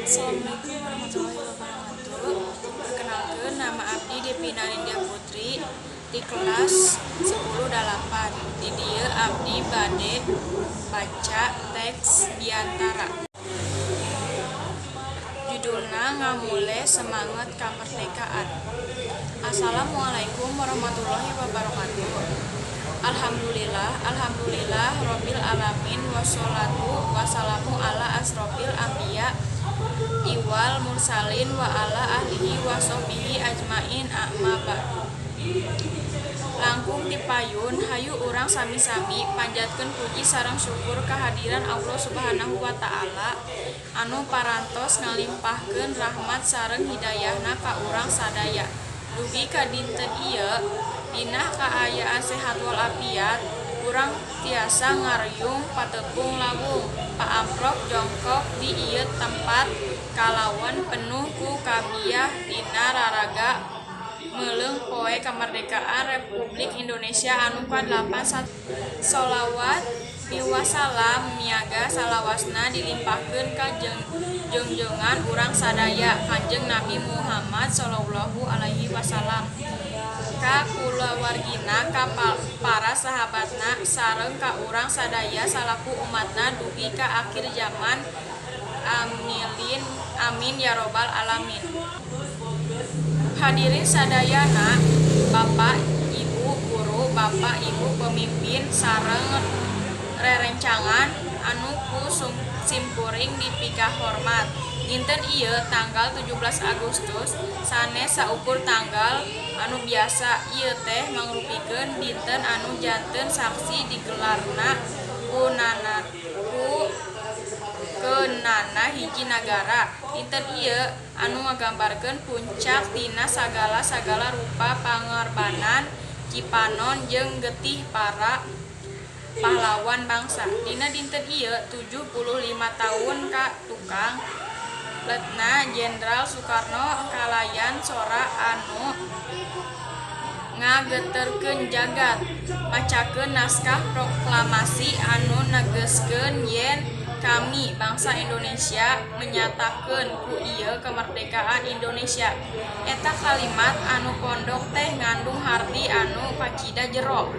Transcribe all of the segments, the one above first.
Assalamualaikum warahmatullahi wabarakatuh. Perkenalkan, nama abdi Devina Nindya Putri di kelas 10-8. Di dieu abdi bade baca teks diantara. Judulna ngamule semangat kamerdekaan. Assalamualaikum warahmatullahi wabarakatuh. Alhamdulillah Rabbil alamin wassalatu wassalamu ala asrofil anbiya iwal mursalin wa ala ahlihi wa sahbihi ajmain amma ba'du. Langkung dipayun hayu urang sami-sami panjatkeun puji sareng syukur kehadiran Allah Subhanahu wa taala anu parantos ngalimpahkeun rahmat sareng hidayahna ka urang sadaya. Dugi ka dinten ieu dina kaayaan sehat walafiat urang tiasa ngaryung patepung lawung paamprok jongkok di ieu tempat kalawan penuh ku kabiah dina raraga meuleuh poe kamardekaan Republik Indonesia anu ka-81. Sholawat miwassalam miaga salawasna dilimpahkeun ka jeungjeungan urang sadaya Kanjeng Nabi Muhammad sallallahu alaihi wasallam, ka kulawargina, ka para sahabatna sareng ka urang sadaya salaku umatna dugi ka akhir zaman. Amin ya robbal alamin. Hadirin sadayana, Bapak Ibu guru, Bapak Ibu pemimpin sareng rerencangan anu ku simkuring dipikah hormat. Dinten ieu tanggal 17 Agustus sanes saukur tanggal anu biasa ieu teh mangrupikeun dinten anu janten saksi digelarna keunana hiji nagara. Dinten ieu anu ngagambarkeun puncak tina sagala rupa pangorbanan cipanon jeung getih para pahlawan bangsa. Dina dinten ieu 75 taun ka tukang Letna Jenderal Soekarno kalayan sora anu ngageterkeun jagat macakeun naskah proklamasi anu negeskeun yen kami bangsa Indonesia menyatakeun ku ieu kemerdekaan Indonesia. Eta kalimat anu pondok teh ngandung harti anu pacida jero.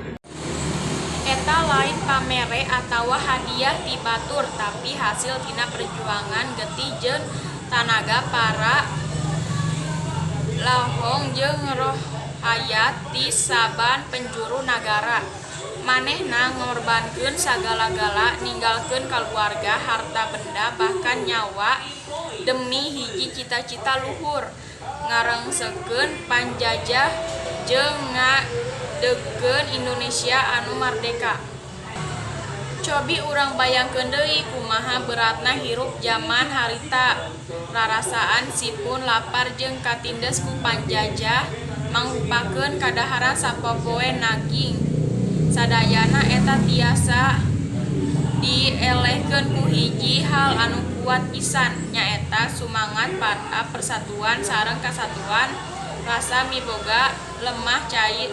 Eta lain pamere atawa hadiah ti batur, tapi hasil tina perjuangan getih jeung tanaga para lahong jeung roh hayat ti saban penjuru nagara. Manehna ngorbankeun sagala-gala, ninggalkeun kaluarga, harta benda, bahkan nyawa demi hiji cita-cita luhur, ngarengsekeun panjajah jeung ngadegkeun Indonesia anu mardeka. Cobi urang bayangkeun deui kumaha beratna hirup zaman harita. Rarasaan sipun lapar jeung katindes ku panjajah mangrupakeun kadaharan sapopoe naging. Sadayana eta tiasa dielehkeun ku hiji hal anu kuat pisan, nyaeta sumangat pada persatuan sareng kasatuan, rasa miboga lemah cai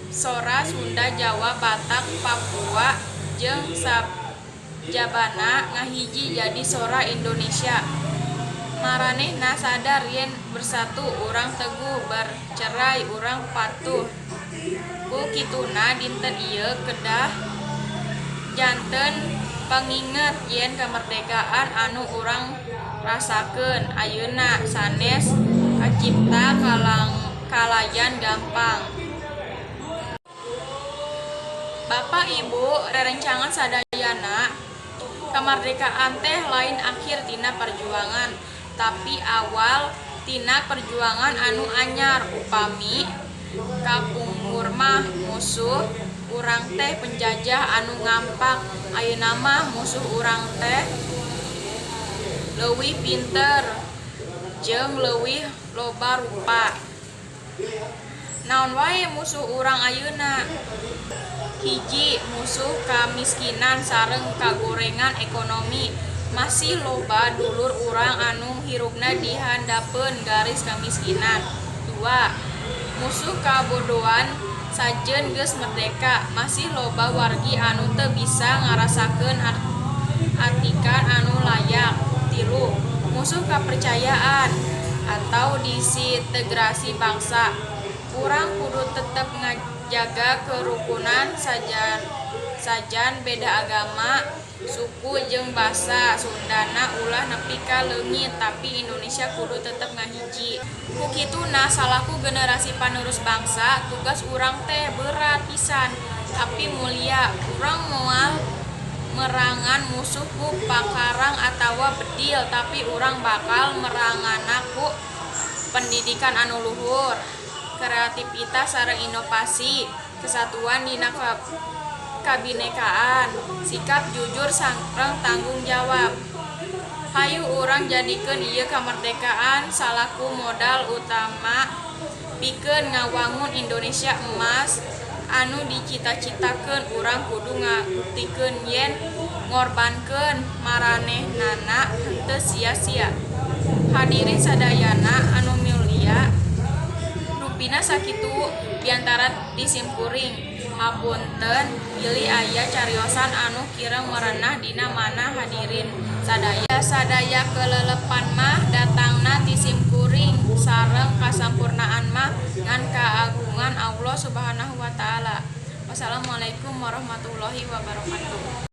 sora Sunda, Jawa, Batak, Papua jeung sabjabana ngahiji jadi sora Indonesia. Maranehna sadar yen bersatu urang teguh, bercerai urang patuh. Ku kituna dinten ieu kedah janten panginget yen kamerdekaan anu urang rasakeun ayeuna sanes kacipta kalayan gampang. Bapak Ibu rerencangan sadayana, kamardekaan teh lain akhir tina perjuangan, tapi awal tina perjuangan anu anyar. Upami kapungkur mah musuh urang teh penjajah anu ngampak, ayeuna mah musuh urang teh leuwih pinter jeung leuwih loba rupa. Naon wae musuh urang ayeuna? Hiji, musuh kamiskinan sareng kagorengan ekonomi. Masih loba dulur urang anu hirupna di handapeun garis kamiskinan. 2. Musuh kabodohan sajeun geus merdeka. Masih loba wargi anu teu bisa ngarasakeun artikan anu layak. 3. musuh kapercayaan atau disintegrasi bangsa. Urang kudu tetep ngajaga kerukunan sajan beda agama, suku jeung basa. Sundana ulah nepi ka leungit tapi Indonesia kudu tetep ngahiji. Ku kituna salaku generasi panerus bangsa, tugas urang teh berat pisan tapi mulia. Urang moal merangan musuh ku pakarang atawa bedil, tapi urang bakal meranganna ku pendidikan anu luhur, kreativitas sareng inovasi, kesatuan dina kabinekaan, sikap jujur sareng tanggung jawab. Hayu urang jadikeun ieu kamardekaan salaku modal utama pikeun ngawangun Indonesia emas anu dicita-citakeun. Urang kudu ngabuktikeun yen ngorbankeun maranehnana henteu sia-sia. Hadirin sadayana anu mulia, rupina sakitu diantara disimkuring. Hapunten pilih aya cariosan anu kirang merenah dina mana hadirin sadaya kelelepan mah datangna ti simkuring sareng kasampurnaan mah ngan kaagungan Allah Subhanahu wa taala. Wassalamualaikum warahmatullahi wabarakatuh.